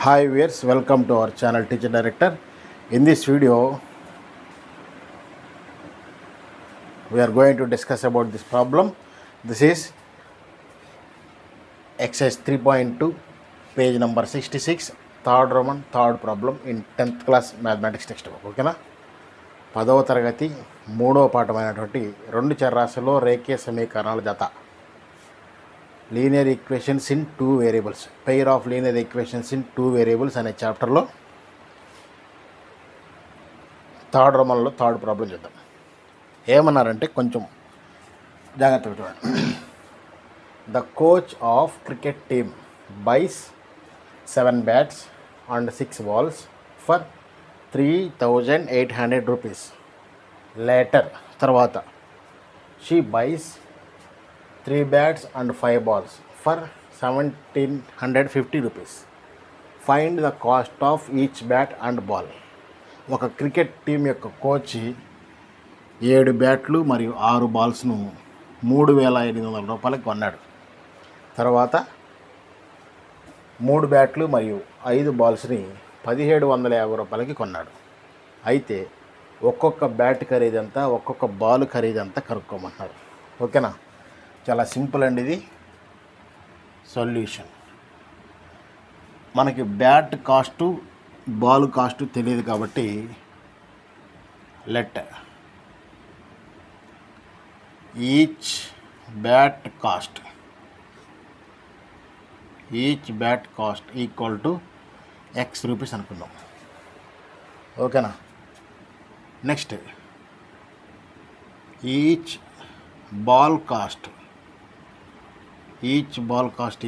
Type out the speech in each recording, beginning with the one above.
Hi viewers, welcome to our channel Teacher Director. In this video, we are going to discuss about this problem. This is exercise 3.2, page number 66, third Roman, third problem in 10th class mathematics textbook. ఓకేనా 10వ తరగతి 3వ పాఠమైనటువంటి రెండు చరరాశుల్లో రేఖీయ సమీకరణాల జత linear equations in two variables, pair of linear equations in two variables అనే చాప్టర్లో third రోమన్లో third problem చూద్దాం. ఏమన్నారంటే కొంచెం జాగ్రత్తగా చూడండి. The coach of cricket team buys 7 bats and 6 balls for 3,800 rupees. Later తర్వాత she buys 3 bats and 5 balls for 1,750 rupees. Find the cost of each bat and ball. ఒక cricket team యొక్క coach 7 బ్యాట్లు మరియు 6 బాల్స్ను 3,800 రూపాయలకి కొన్నాడు. తర్వాత 3 బ్యాట్లు మరియు 5 బాల్స్ని 1,750 రూపాయలకి కొన్నాడు. అయితే ఒక్కొక్క బ్యాట్ ఖరీదంతా, ఒక్కొక్క బాల్ ఖరీదంతా కనుక్కోమంటున్నారు. ఓకేనా, చాలా సింపుల్ అండి ఇది సొల్యూషన్. మనకి బ్యాట్ కాస్టు బాల్ కాస్టు తెలియదు కాబట్టి let each bat cost equal to X rupees అనుకుందాం. ఓకేనా, next each ball cost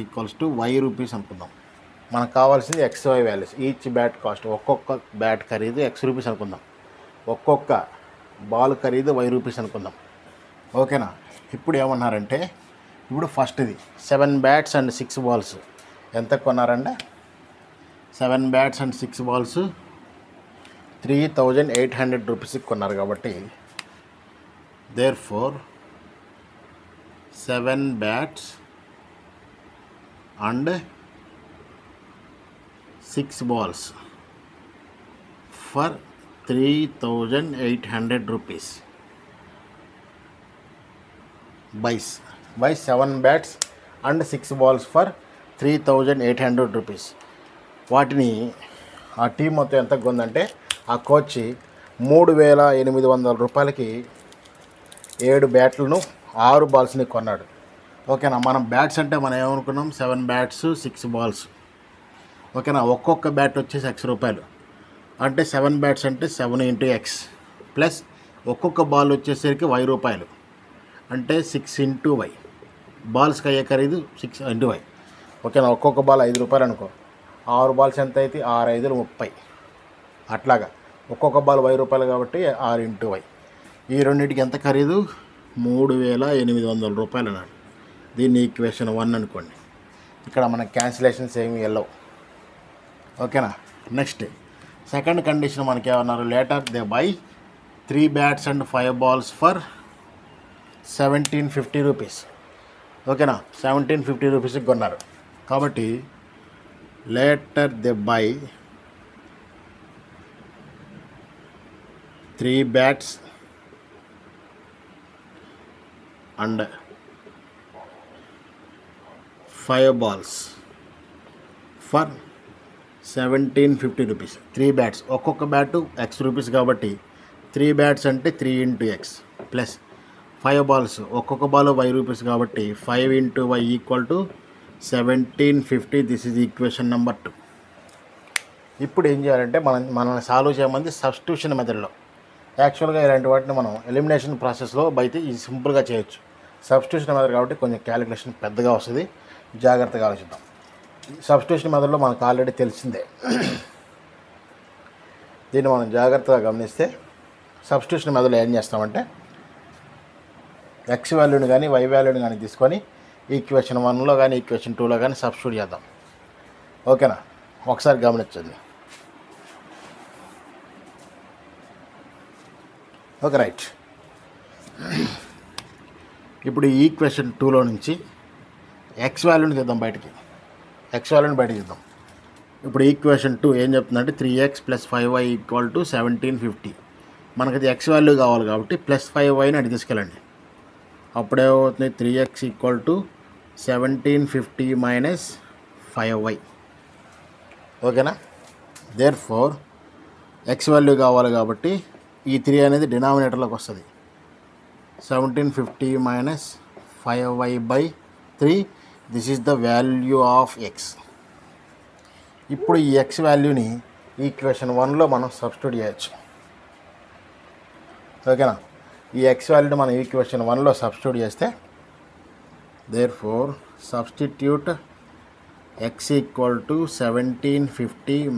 equals to Y rupees అనుకుందాం. మనకు కావాల్సింది XY values. Each bat cost, ఒక్కొక్క బ్యాట్ ఖరీదు X రూపీస్ అనుకుందాం, ఒక్కొక్క బాల్ ఖరీదు Y రూపీస్ అనుకుందాం. ఓకేనా, ఇప్పుడు ఏమన్నారంటే, ఇప్పుడు ఫస్ట్ది 7 bats and 6 balls ఎంత కొన్నారంటే 7 bats and 6 balls 3,800 రూపీస్కి కొన్నారు. కాబట్టి therefore 7 bats and 6 balls for 3,800 rupees. buys 7 bats and 6 balls for 3,800 rupees. వాటిని ఆ టీం మొత్తం ఎంత కొందంటే, ఆ కోచ్ 3,800 రూపాయలకి 7 బ్యాట్లను 6 బాల్స్ని కొన్నాడు. ఓకేనా, మనం బ్యాట్స్ అంటే మనం ఏమనుకున్నాం, 7 bats 6 balls. ఓకేనా, ఒక్కొక్క బ్యాట్ వచ్చేసి X రూపాయలు, అంటే 7 bats అంటే 7 × X ప్లస్ ఒక్కొక్క బాల్ వచ్చేసరికి Y రూపాయలు, అంటే 6 × Y. బాల్స్కి అయ్యే ఖరీదు 6 × Y. ఓకేనా, ఒక్కొక్క బాల్ 5 రూపాయలు అనుకో, 6 బాల్స్ ఎంత అయితే 6 × 5 30. అట్లాగా ఒక్కొక్క బాల్ Y రూపాయలు కాబట్టి 6 × Y. ఈ రెండింటికి ఎంత ఖరీదు 3,800 రూపాయలు అన్నాడు. దీన్ని ఈక్వేషన్ 1 అనుకోండి. ఇక్కడ మనకి క్యాన్సిలేషన్స్ ఏమి వెళ్ళవు. ఓకేనా, నెక్స్ట్ సెకండ్ కండిషన్ మనకి ఏమన్నారు, later they by 3 bats and 5 balls for 1,750 rupees. ఓకేనా, 1,750 రూపీస్కి కొన్నారు. కాబట్టి later they by 3 bats and 5 balls for 1,750 rupees. 3 bats, ఒక్కొక్క బ్యాటు X రూపీస్ కాబట్టి 3 bats అంటే 3 × X ప్లస్ 5 balls, ఒక్కొక్క బాల్ Y రూపీస్ కాబట్టి 5 × Y equal to 1,750. This is equation number 2. ఇప్పుడు ఏం చేయాలంటే, మనల్ని సాల్వ్ చేయమంది సబ్స్టిట్యూషన్ మెథడ్లో. యాక్చువల్గా ఇలాంటి వాటిని మనం ఎలిమినేషన్ ప్రాసెస్లో అయితే ఇది సింపుల్గా చేయొచ్చు. సబ్స్టిట్యూషన్ మెథడ్ కాబట్టి కొంచెం క్యాలిక్యులేషన్ పెద్దగా వస్తుంది, జాగ్రత్తగా ఆలోచిద్దాం. సబ్స్టిట్యూషన్ మెథడ్లో మనకు ఆల్రెడీ తెలిసిందే. దీన్ని మనం జాగ్రత్తగా గమనిస్తే సబ్స్టిట్యూషన్ మెథడ్లో ఏం చేస్తామంటే, X వాల్యూని కానీ Y వాల్యూని కానీ తీసుకొని ఈక్వేషన్ 1లో కానీ ఈక్వేషన్ 2లో కానీ సబ్స్టిట్యూట్ చేద్దాం. ఓకేనా, ఒకసారి గమనించండి. Okay, right. ఇప్పుడు ఈ ఈక్వేషన్ 2లో నుంచి X వాల్యూని తీద్దాం బయటికి. X వాల్యూని బయటకి తీద్దాం. ఇప్పుడు ఈక్వేషన్ 2 ఏం చెప్తుందంటే 3x + 5y = 1750. మనకి అది x వాల్యూ కావాలి కాబట్టి +5y అటు తీసుకెళ్ళండి. అప్పుడేమవుతుంది 3x = 1750 - 5y. ఓకేనా? దేర్ఫోర్ x వాల్యూ కావాలి కాబట్టి ఈ 3 అనేది డినామినేటర్లోకి వస్తుంది. 1750 - 5y/3. This is the value of x. ఇప్పుడు ఈ x వాల్యూని ఈక్వేషన్ 1లో మనం సబ్స్టిట్యూట్ చేయొచ్చు. ఓకేనా? ఈ x వాల్యూని మనం ఈక్వేషన్ 1లో సబ్స్టిట్యూట్ చేస్తే therefore substitute x = 1750 -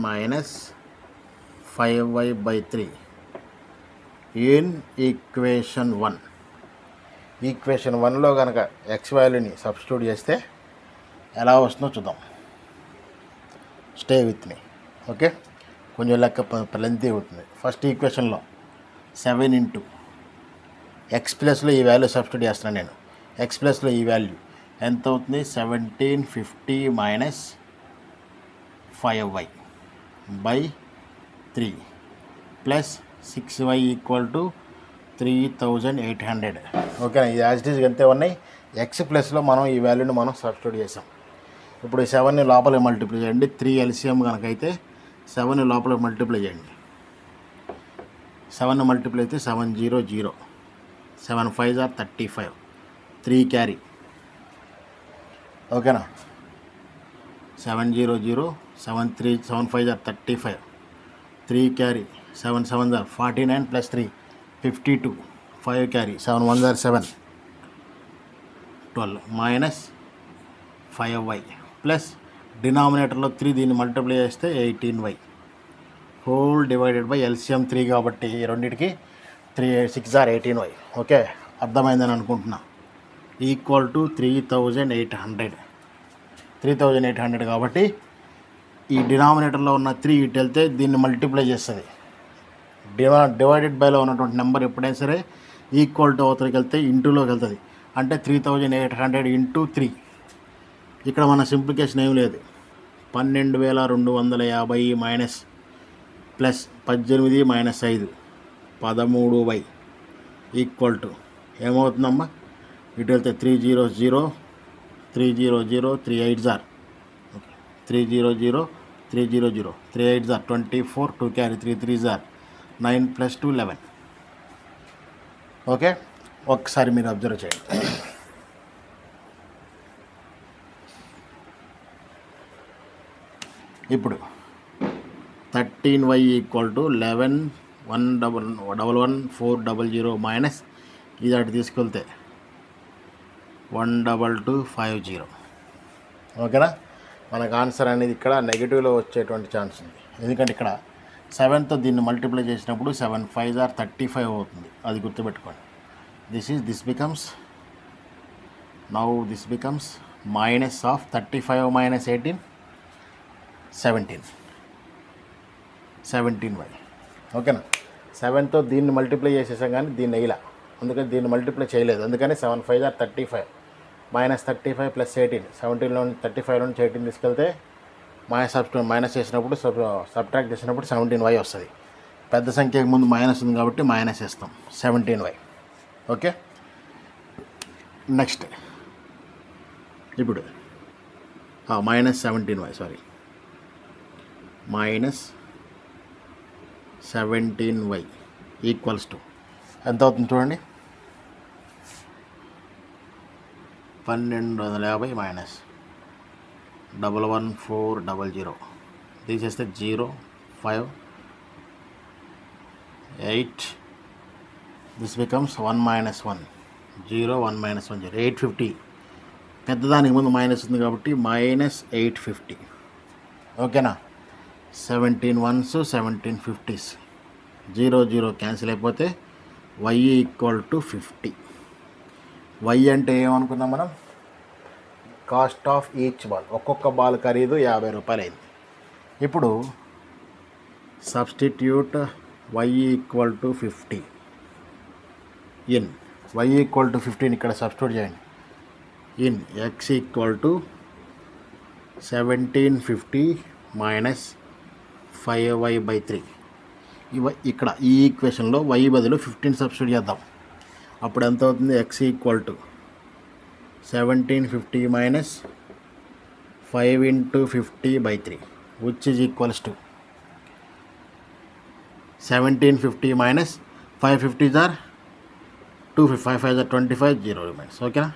5y/3 in equation 1. Equation 1లో కనుక x వాల్యూని సబ్స్టిట్యూట్ చేస్తే ఎలా వస్తుందో చూద్దాం. Stay with me. ఓకే, కొంచెం లెక్క లెంతీ అవుతుంది. ఫస్ట్ ఈక్వేషన్లో 7 × x ప్లస్లో ఈ వాల్యూ సబ్స్టిట్యూట్ చేస్తున్నాను నేను. x ప్లస్లో ఈ వాల్యూ ఎంత అవుతుంది? 1750 - 5y/3 ప్లస్ 6y = 3800. ఓకేనా? ఇది యాజ్ ఇట్ ఈజ్ ఎంత ఉన్నాయి. x ప్లస్లో మనం ఈ వాల్యూని మనం సబ్స్టిట్యూట్ చేసాం. ఇప్పుడు 7ని లోపల మల్టిప్లై చేయండి. 3 LCM కనుక అయితే 7ని లోపల మల్టిప్లై చేయండి. 7 మల్టిప్లై అయితే 700. 7 5s are 35. 3 క్యారీ. ఓకేనా? 700. 7 5s are 35. 3 carry. 7 7s are 49 + 3 52. 5 carry. 7 1s are 7. 12 - 5y plus డినామినేటర్లో 3 దీన్ని మల్టిప్లై చేస్తే 18y whole divided by LCM 3 కాబట్టి రెండింటికి 3 6 are 18y. ఓకే, అర్థమైందని అనుకుంటున్నా. Equal to 3800. 3800 కాబట్టి ఈ డినామినేటర్లో ఉన్న 3 ఇటు వెళ్తే దీన్ని మల్టిప్లై చేస్తుంది. డివైడెడ్ బైలో ఉన్నటువంటి నెంబర్ ఎప్పుడైనా సరే ఈక్వల్ టు అవతలకి వెళ్తే ఇంటూలోకి వెళ్తుంది. అంటే 3800 × 3. ఇక్కడ మన సింప్లికేషన్ ఏం లేదు. 12250 minus plus 18 - 5 13y equal to ఏమవుతుందమ్మా? ఇటు వెళ్తే 300 300 3 8s are 300 300 3 8s are 24. 2 carry. 3 3s are 9 + 2 11. Okay, ఒక్కసారి మీరు అబ్జర్వ్ చేయండి. ఇప్పుడు 13y = 11 111 మైనస్ ఇది అటు తీసుకెళ్తే 12250. ఓకేనా? మనకు ఆన్సర్ అనేది ఇక్కడ నెగిటివ్లో వచ్చేటువంటి ఛాన్స్ ఉంది. ఎందుకంటే ఇక్కడ 7తో దీన్ని మల్టిప్లై చేసినప్పుడు 7 5s are 35 అవుతుంది. అది గుర్తుపెట్టుకోండి. This becomes minus of 35 - 18 17y. ఓకేనా? 7తో దీన్ని మల్టిప్లై చేసేసాం కానీ దీన్ని వేయలా, అందుకని దీన్ని మల్టిప్లై చేయలేదు. అందుకని 7 5s are 35 - 35 + 18. 17లో 35 నుంచి 18 తీసుకెళ్తే మైనస్ చేసినప్పుడు సబ్ట్రాక్ట్ చేసినప్పుడు 17y వస్తుంది. పెద్ద సంఖ్యకు ముందు మైనస్ ఉంది కాబట్టి మైనస్ వేస్తాం. 17y. ఓకే, నెక్స్ట్ ఇప్పుడు -17y -17y ఈక్వల్స్ టు ఎంత అవుతుంది చూడండి. 1250 మైనస్ 11400 తీసేస్తే 0 5 8. This becomes 1 - 1 0 1 - 1 0 850. పెద్దదానికి ముందు మైనస్ ఉంది కాబట్టి -850. ఓకేనా? 17 1s 17 50s 0 0 క్యాన్సిల్ అయిపోతే y = 50. y అంటే ఏమనుకుందాం మనం? Cost of each ball. ఒక్కొక్క బాల్ ఖరీదు 50 రూపాయలు అయింది. ఇప్పుడు సబ్స్టిట్యూట్ y = 50 ఇన్ y = 15 ఇక్కడ సబ్స్టిట్యూట్ చేయండి. In x = 1750 minus 5y/3. ఇక్కడ ఈ ఈక్వేషన్లో y బదులు 15 సబ్స్టిట్యూట్ చేద్దాం. అప్పుడు ఎంత అవుతుంది? x equal to 1750 minus 5 × 50/3 which is equals to 1750 minus 550 or 250, 5 5 25, 0 remains. ఓకేనా?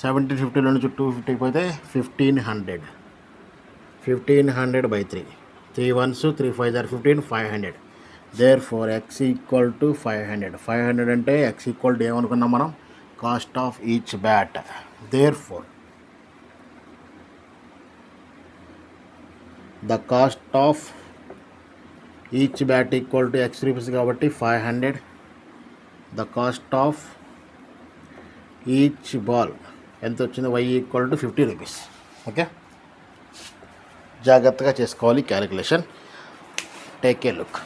1750లో నుంచి 250 పోతే 1500/3. 3 1s 3 5 15, 500. Therefore x equal to 500. 500 అంటే ఎక్స్ ఈక్వల్ టు ఏమనుకున్నాం మనం? Cost of each bat. Therefore the cost of each bat equal to x rupees కాబట్టి 500. The cost of each ball ఎంత వచ్చింది? y equal to 50 rupees. Okay, జాగ్రత్తగా చేసుకోవాలి calculation. Take a look.